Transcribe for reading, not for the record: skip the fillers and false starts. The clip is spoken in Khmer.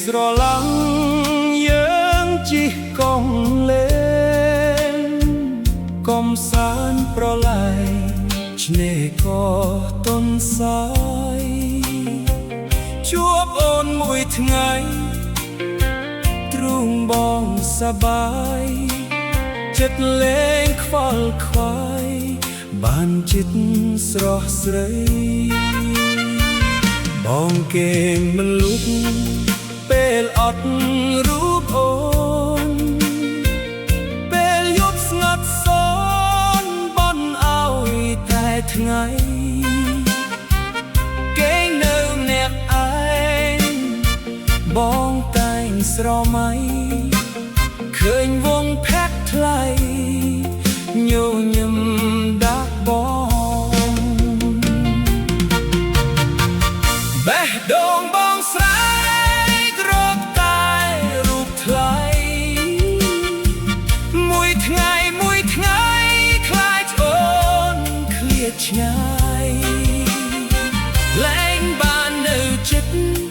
ស្រឡាំងយើងជីកកង់លេងកំសាន្តប្រឡាយឆ្នេរក៏ទន់សាយជួបអូនមួយថ្ងៃទ្រូងបងសប្បាយចិត្តលេងខ្វល់ខ្វាយបានចិត្តស្រស់ស្រីបងគេមិនលុបពេលអត់រូបអូនពេលយប់ស្ងាត់សនបន់ឲ្យតែថ្ងៃគេនៅម្នាក់ឯងបងតែងស្រមៃឃើញវងផាក់ថ្លៃញញឹមដាក់បងបេះដូងបងស្រែករកតែរូបថ្លៃមួយថ្ងៃខ្លាចអូនឃ្លាតឆ្ងាយលែងបាននៅចិត្ត